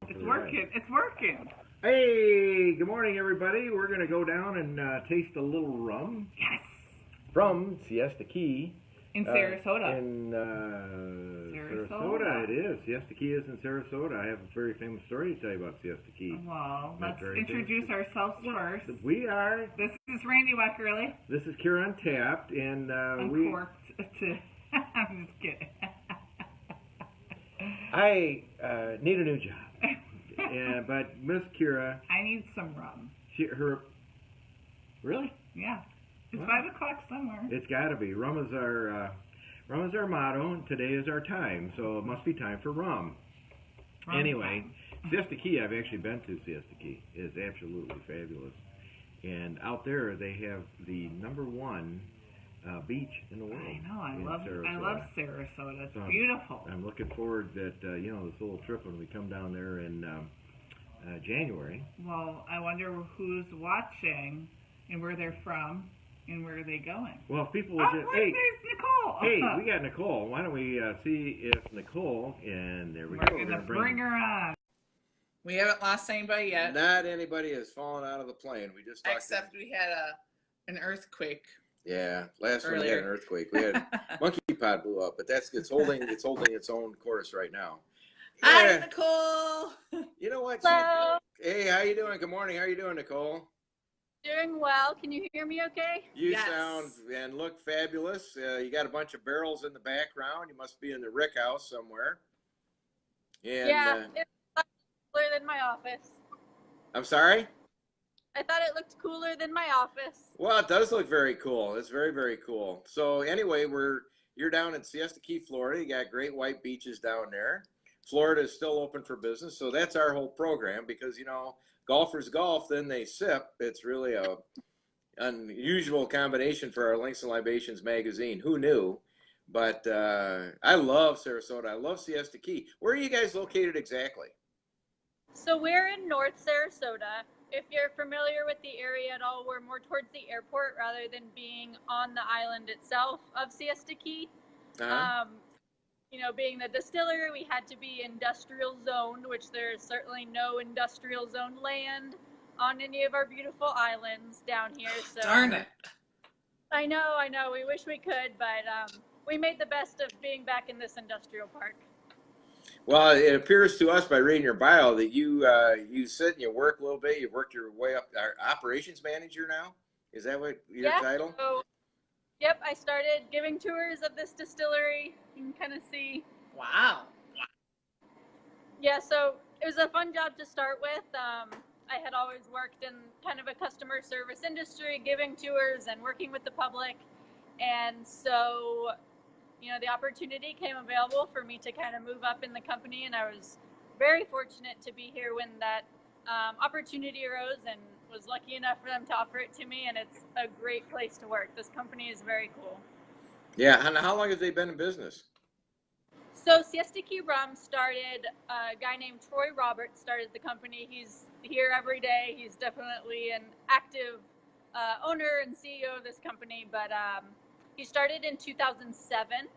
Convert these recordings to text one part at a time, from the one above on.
It's working. It's working. Hey, good morning, everybody. We're going to go down and taste a little rum. Yes. From Siesta Key. In Sarasota. In Sarasota, it is. Siesta Key is in Sarasota. I have a very famous story to tell you about Siesta Key. Well, let's introduce ourselves first. We are. This is Randy Weckerly. This is Kira Untapped, and Uncorked. I'm just kidding. I need a new job. But Miss Kira, I need some rum. Really? Yeah. It's 5 o'clock somewhere. It's got to be. Rum is our motto, and today is our time, so it must be time for rum. Anyway, Siesta Key, I've actually been to Siesta Key. It is absolutely fabulous. And out there, they have the #1 beach in the world. I know. I love Sarasota. It's beautiful. I'm looking forward that this little trip when we come down there in January. Well, I wonder who's watching and where they're from. And where are they going? Well, if people would just... Hey, there's Nicole. Hey, we got Nicole. Why don't we see if Nicole... And there we go. We're going to bring her on. We haven't lost anybody yet. Not anybody has fallen out of the plane. We just talked Except we had an earthquake. Yeah, last one we had an earthquake. We had monkey pod blew up, but it's holding its own course right now. Hi, Nicole. You know what? Hello. Hey, how you doing? Good morning. How you doing, Nicole? Doing well. Can you hear me okay? You sound and look fabulous. You got a bunch of barrels in the background. You must be in the Rick house somewhere. And, yeah, it's cooler than my office. I'm sorry? I thought it looked cooler than my office. Well, it does look very cool. It's very, very cool. So anyway, you're down in Siesta Key, Florida. You got great white beaches down there. Florida is still open for business, so that's our whole program because, golfers golf, then they sip. It's really a unusual combination for our Links and Libations magazine. Who knew? But I love Sarasota. I love Siesta Key. Where are you guys located exactly? So we're in North Sarasota. If you're familiar with the area at all, we're more towards the airport rather than being on the island itself of Siesta Key. Being the distillery, we had to be industrial zoned, which there's certainly no industrial zone land on any of our beautiful islands down here. So darn it. I know. We wish we could, but we made the best of being back in this industrial park. Well, it appears to us by reading your bio that you sit and you work a little bit. You've worked your way up. Our operations manager now? Is that what your title? So, yep, I started giving tours of this distillery. You can kind of see. Wow. Yeah, so it was a fun job to start with. I had always worked in kind of a customer service industry, giving tours and working with the public. And so, the opportunity came available for me to kind of move up in the company. And I was very fortunate to be here when that opportunity arose and was lucky enough for them to offer it to me. And it's a great place to work. This company is very cool. Yeah, and how long have they been in business? So Siesta Key Rum started, a guy named Troy Roberts started the company. He's here every day. He's definitely an active owner and CEO of this company, but he started in 2007,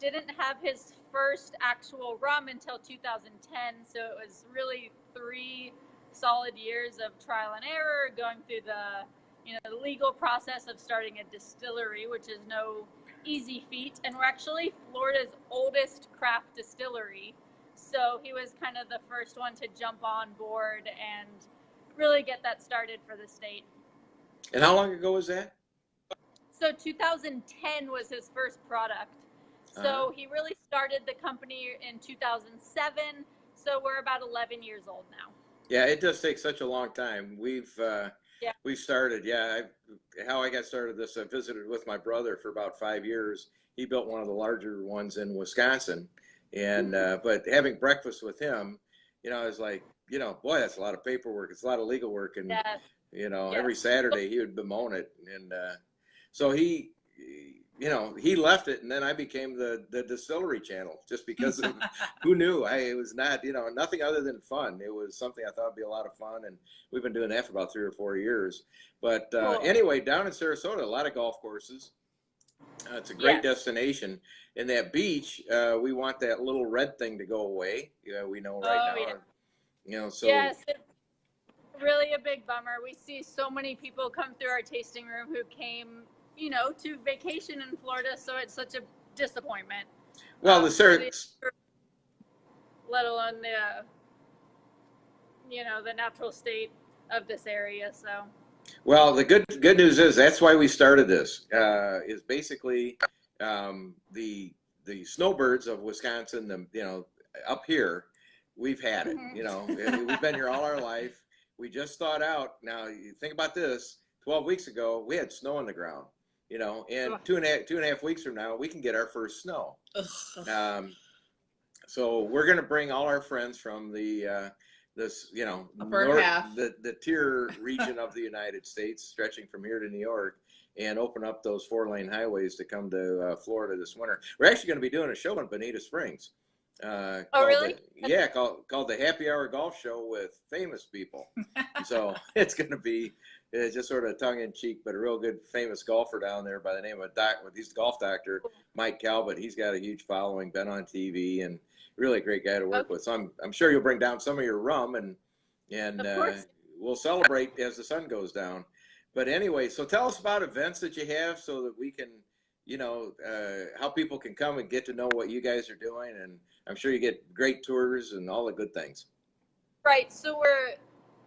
didn't have his first actual rum until 2010, so it was really 3 solid years of trial and error, going through the legal process of starting a distillery, which is no easy feat. And we're actually Florida's oldest craft distillery, so he was kind of the first one to jump on board and really get that started for the state. And how long ago was that? So 2010 was his first product. So he really started the company in 2007, so we're about 11 years old now. Yeah, it does take such a long time. We've started. How I got started this, I visited with my brother for about 5 years. He built one of the larger ones in Wisconsin, and but having breakfast with him, I was like, boy, that's a lot of paperwork. It's a lot of legal work, and every Saturday he would bemoan it, and so he left it, and then I became the Distillery Channel just because of, who knew? It was not, nothing other than fun. It was something I thought would be a lot of fun, and we've been doing that for about 3 or 4 years. But anyway, down in Sarasota, a lot of golf courses. It's a great destination. And that beach, we want that little red thing to go away. We know right now. You know, so yes, it's really a big bummer. We see so many people come through our tasting room who came, to vacation in Florida, so it's such a disappointment. well, the For sir, let alone the natural state of this area. So, well, the good news is that's why we started this. Is basically the snowbirds of Wisconsin. Up here, we've had it. We've been here all our life. We just thought out. Now, you think about this. 12 weeks ago, we had snow on the ground. And 2.5 weeks from now, we can get our first snow. So we're going to bring all our friends from the the tier region of the United States, stretching from here to New York, and open up those 4-lane highways to come to Florida this winter. We're actually going to be doing a show in Bonita Springs. Really? Called the Happy Hour Golf Show with famous people. So it's going to be just sort of tongue in cheek, but a real good famous golfer down there by the name of he's golf doctor Mike Calvert. He's got a huge following, been on TV, and really a great guy to work with. So I'm sure you'll bring down some of your rum and we'll celebrate as the sun goes down. But anyway, so tell us about events that you have so that we can, how people can come and get to know what you guys are doing. And I'm sure you get great tours and all the good things. Right. So we're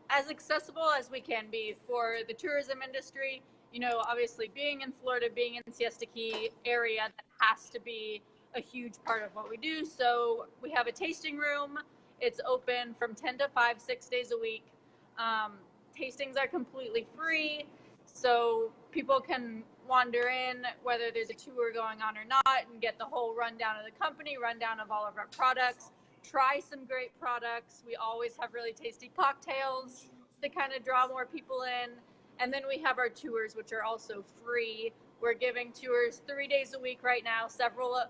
as accessible as we can be for the tourism industry. Obviously being in Florida, being in Siesta Key area, that has to be a huge part of what we do. So we have a tasting room. It's open from 10 to 5, 6 days a week. Tastings are completely free. So people can wander in, whether there's a tour going on or not, and get the whole rundown of the company, rundown of all of our products, try some great products. We always have really tasty cocktails to kind of draw more people in. And then we have our tours, which are also free. We're giving tours 3 days a week right now, several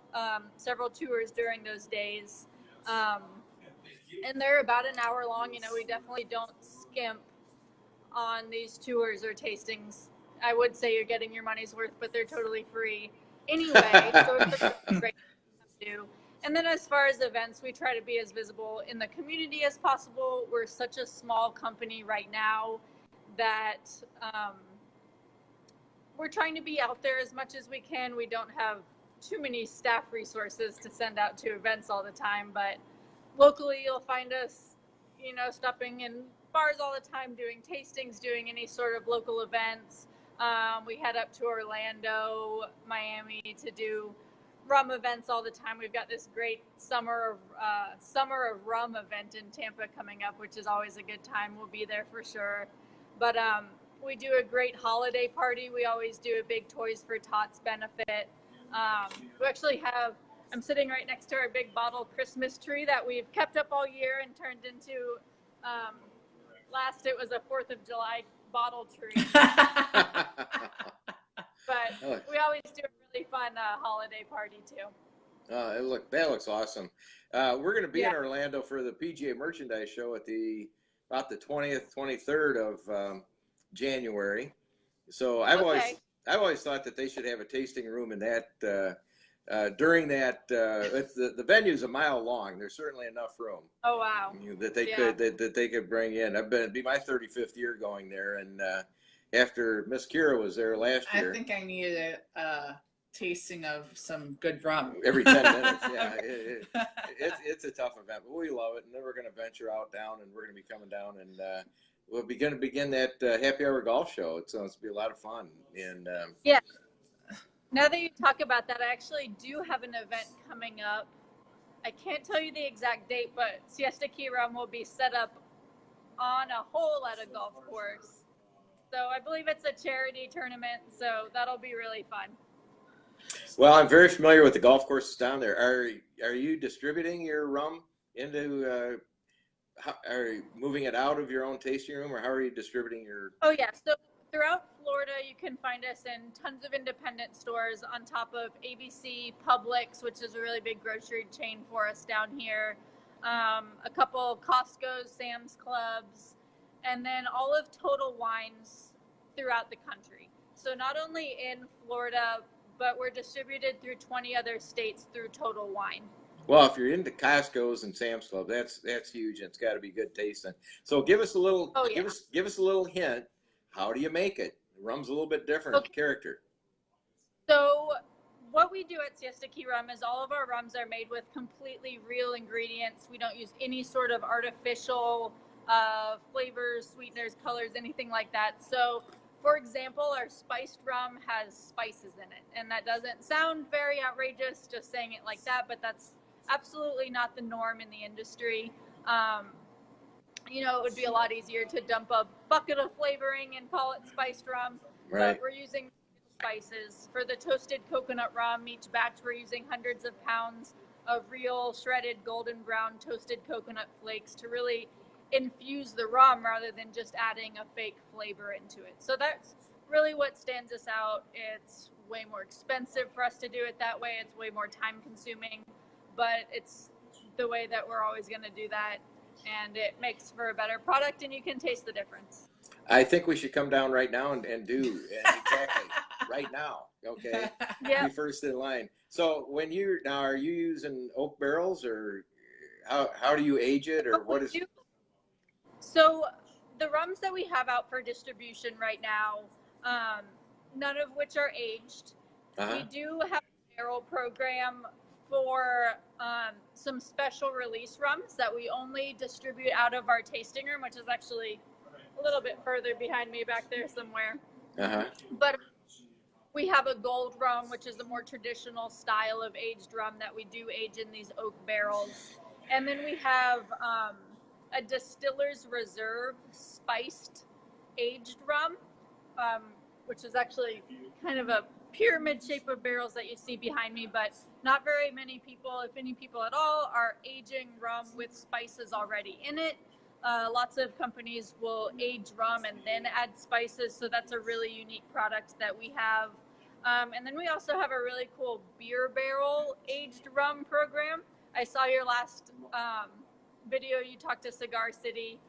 tours during those days. And they're about an hour long. We definitely don't skimp on these tours or tastings. I would say you're getting your money's worth, but they're totally free anyway. So it's a great thing to do. And then as far as events, we try to be as visible in the community as possible. We're such a small company right now that we're trying to be out there as much as we can. We don't have too many staff resources to send out to events all the time, but locally you'll find us, stopping in bars all the time, doing tastings, doing any sort of local events. We head up to Orlando, Miami to do rum events all the time. We've got this great summer of rum event in Tampa coming up, which is always a good time. We'll be there for sure. But we do a great holiday party. We always do a big Toys for Tots benefit. We actually have, I'm sitting right next to our big bottle Christmas tree that we've kept up all year and turned into, last it was a 4th of July bottle tree. But we always do a really fun holiday party too. That looks awesome. We're going to be in Orlando for the PGA Merchandise Show at about the 20th, 23rd of January. So I've always thought that they should have a tasting room in that during that. The venue's a mile long. There's certainly enough room. Oh wow! That they could bring in. It'd be my 35th year going there, and after Miss Kira was there last year. I think I needed a tasting of some good rum every 10 minutes. Yeah, it's a tough event, but we love it, and then we're going to venture down, and we're going to be coming down, and we'll be going to begin that happy hour golf show. It's going to be a lot of fun, and yeah. Now that you talk about that, I actually do have an event coming up. I can't tell you the exact date, but Siesta Key Rum will be set up on a hole at a golf course. So I believe it's a charity tournament, so that'll be really fun. Well, I'm very familiar with the golf courses down there. Are you distributing your rum into? Are you moving it out of your own tasting room, or how are you distributing your? Oh yeah, so throughout Florida, you can find us in tons of independent stores on top of ABC, Publix, which is a really big grocery chain for us down here. A couple Costco, Sam's Clubs, and then all of Total Wines throughout the country. So not only in Florida, but we're distributed through 20 other states through Total Wine. Well, if you're into Costco's and Sam's Club, that's huge, and it's got to be good tasting. So give us a little, Oh, yeah. give us a little hint. How do you make it? Rum's a little bit different in character. So what we do at Siesta Key Rum is all of our rums are made with completely real ingredients. We don't use any sort of artificial flavors, sweeteners, colors, anything like that. So, for example, our spiced rum has spices in it, and that doesn't sound very outrageous just saying it like that, but that's absolutely not the norm in the industry. You know, it would be a lot easier to dump a bucket of flavoring and call it spiced rum, Right. but we're using spices. For the toasted coconut rum, each batch we're using hundreds of pounds of real shredded golden brown toasted coconut flakes to really infuse the rum rather than just adding a fake flavor into it. So that's really what stands us out. It's way more expensive for us to do it that way. It's way more time consuming, but it's the way that we're always going to do that. And it makes for a better product, and you can taste the difference. I think we should come down right now and do exactly right now. Okay. Yeah. Be first in line. So when are you using oak barrels, or how do you age it, or what is? So the rums that we have out for distribution right now, none of which are aged. We do have a barrel program for some special release rums that we only distribute out of our tasting room, which is actually a little bit further behind me back there somewhere. But we have a gold rum, which is a more traditional style of aged rum that we do age in these oak barrels. And then we have a Distiller's Reserve spiced aged rum, which is actually kind of a pyramid shape of barrels that you see behind me, but not very many people, if any people at all, are aging rum with spices already in it. Lots of companies will age rum and then add spices, so that's a really unique product that we have. And then we also have a really cool beer barrel aged rum program. I saw your last video, you talked to Cigar City,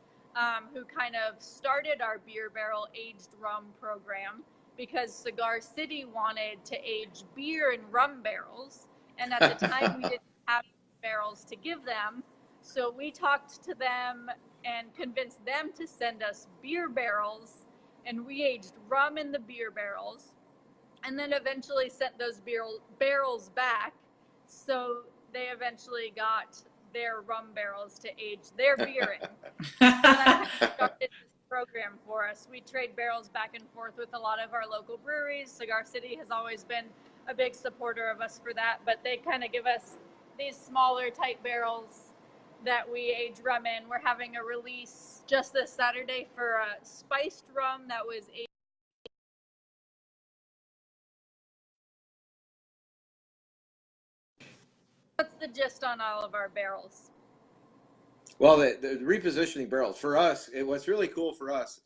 who kind of started our beer barrel aged rum program because Cigar City wanted to age beer in rum barrels, and at the time we didn't have barrels to give them, so we talked to them and convinced them to send us beer barrels, and we aged rum in the beer barrels, and then eventually sent those barrels back, so they eventually got their rum barrels to age their beer in. So that started this program for us. We trade barrels back and forth with a lot of our local breweries. Cigar City has always been a big supporter of us for that, but they kind of give us these smaller type barrels that we age rum in. We're having a release just this Saturday for a spiced rum that was aged. What's the gist on all of our barrels? Well, the repositioning barrels for us, what's really cool for us,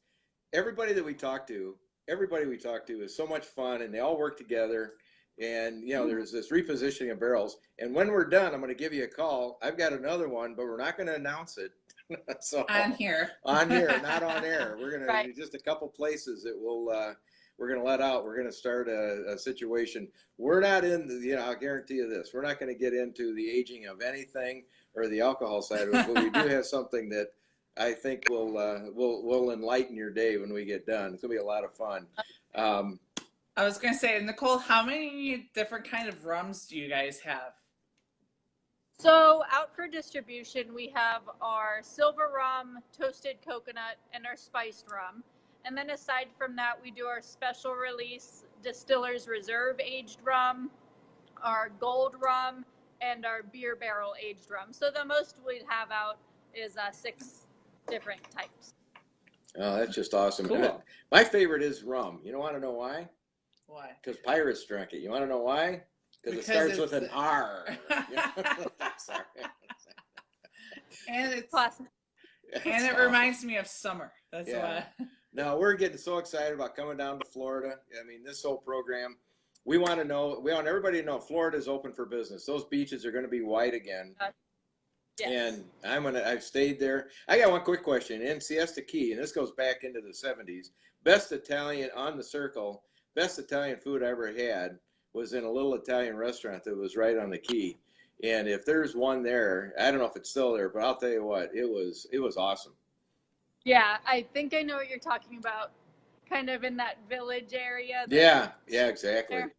everybody we talk to is so much fun, and they all work together. And you know, there's this repositioning of barrels. And when we're done, I'm going to give you a call. I've got another one, but we're not going to announce it. So On here, not on air. We're going to just a couple places that we're going to let out. We're going to start a situation. We're not in the, I'll guarantee you this. We're not going to get into the aging of anything or the alcohol side of it, but we do have something that I think will enlighten your day when we get done. It's going to be a lot of fun. I was going to say, Nicole, how many different kind of rums do you guys have? So out for distribution, we have our silver rum, toasted coconut, and our spiced rum. And then aside from that, we do our special release Distiller's Reserve aged rum, our gold rum, and our beer barrel aged rum. So the most we'd have out is 6 different types. Oh, that's just awesome. Cool. My favorite is rum. You don't want to know why? Why? Because pirates drank it. You want to know why? Because it starts with an R. Sorry. And it's Classic. and it reminds me of summer. That's why. No, we're getting so excited about coming down to Florida. I mean, this whole program, we want everybody to know Florida is open for business. Those beaches are going to be white again. Yes. And I've stayed there. I got one quick question. In Siesta Key, and this goes back into the 70s, best Italian on the circle, best Italian food I ever had was in a little Italian restaurant that was right on the Key. And if there's one there, I don't know if it's still there, but I'll tell you what, it was awesome. Yeah, I think I know what you're talking about. Kind of in that village area. Yeah, exactly. There.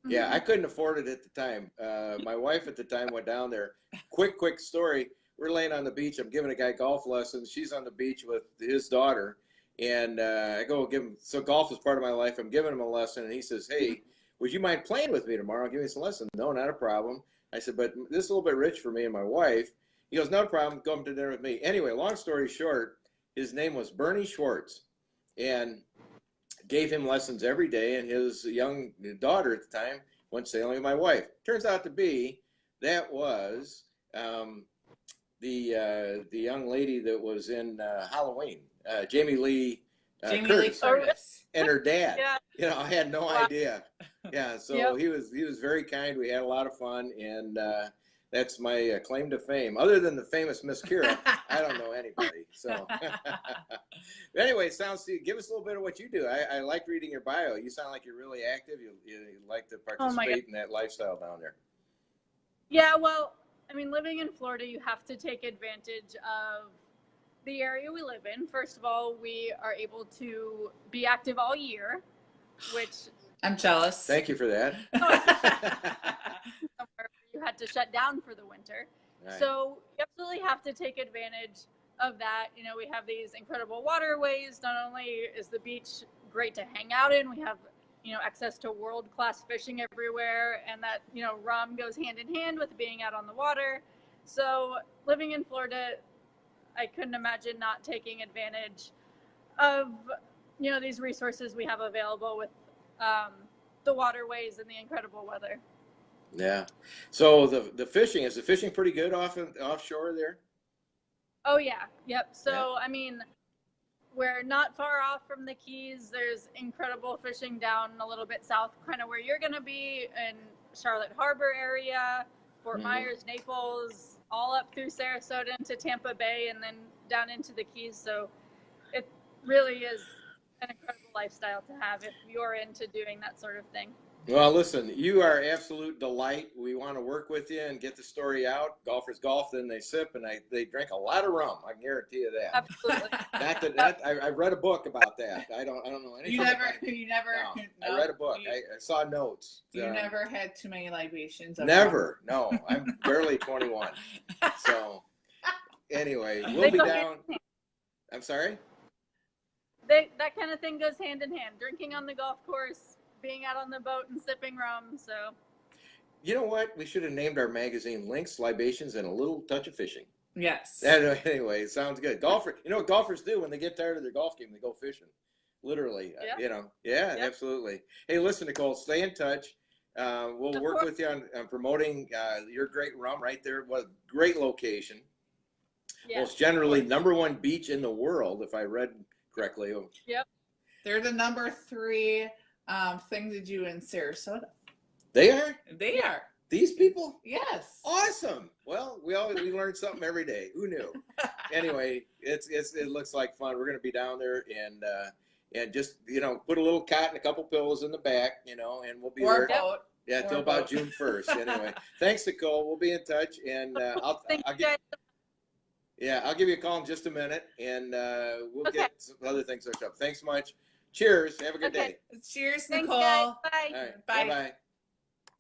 Yeah, I couldn't afford it at the time. My wife at the time went down there. Quick story. We're laying on the beach. I'm giving a guy golf lessons. She's on the beach with his daughter. And I go give him, so golf is part of my life. I'm giving him a lesson. And he says, hey, would you mind playing with me tomorrow? Give me some lessons. No, not a problem. I said, but this is a little bit rich for me and my wife. He goes, no problem. Come to dinner with me. Anyway, long story short, his name was Bernie Schwartz. And gave him lessons every day, and his young daughter at the time went sailing with my wife. Turns out to be that was the young lady that was in Halloween, Jamie Lee Curtis, and her dad. Yeah. You know, I had no idea. Yeah, so he was very kind. We had a lot of fun, and that's my claim to fame. Other than the famous Miss Kira, I don't know anybody. So, anyway, give us a little bit of what you do. I like reading your bio. You sound like you're really active. You like to participate in that lifestyle down there. Yeah, well, I mean, living in Florida, you have to take advantage of the area we live in. First of all, we are able to be active all year, which I'm jealous. Thank you for that. You had to shut down for the winter. Right. So you absolutely have to take advantage of that. You know, we have these incredible waterways. Not only is the beach great to hang out in, we have, you know, access to world-class fishing everywhere, and that, you know, rum goes hand in hand with being out on the water. So living in Florida, I couldn't imagine not taking advantage of, you know, these resources we have available with the waterways and the incredible weather. Yeah. So the fishing, is the fishing pretty good offshore there? Oh yeah. Yep. So I mean, we're not far off from the Keys. There's incredible fishing down a little bit south, kind of where you're going to be, in Charlotte Harbor area, Fort Myers, Naples, all up through Sarasota into Tampa Bay, and then down into the Keys. So it really is an incredible lifestyle to have if you're into doing that sort of thing. Well, listen, you are absolute delight. We want to work with you and get the story out. Golfers golf, then they sip, and they drink a lot of rum. I can guarantee you that. Absolutely. I read a book about that. I don't know anything. You never. No, I read a book. I saw notes. You never had too many libations. Never. No, I'm barely 21. So, anyway, we'll be down. I'm sorry? That kind of thing goes hand in hand. Drinking on the golf course, being out on the boat and sipping rum. So, you know what? We should have named our magazine Links, Libations, and a Little Touch of Fishing. Yes. Anyway, it sounds good. You know what golfers do when they get tired of their golf game? They go fishing. Literally. Yeah. You know. Yeah, absolutely. Hey, listen, Nicole, stay in touch. We'll work with you on promoting your great rum right there. What a great location. Yeah. Most generally #1 beach in the world, if I read correctly. Yep. They're the #3 thing to do in Sarasota. They are? They are. These people? Yes. Awesome. Well, we learn something every day. Who knew? Anyway, it looks like fun. We're going to be down there and just, you know, put a little cot and a couple pillows in the back, you know, and we'll be there. Boat. Yeah, till about June 1st. Anyway, thanks, Nicole. We'll be in touch, and I'll give you a call in just a minute, and we'll get some other things hooked up. Thanks much. Cheers. Have a good day. Cheers, Thanks, Nicole. guys. Bye. All right. Bye. Bye-bye.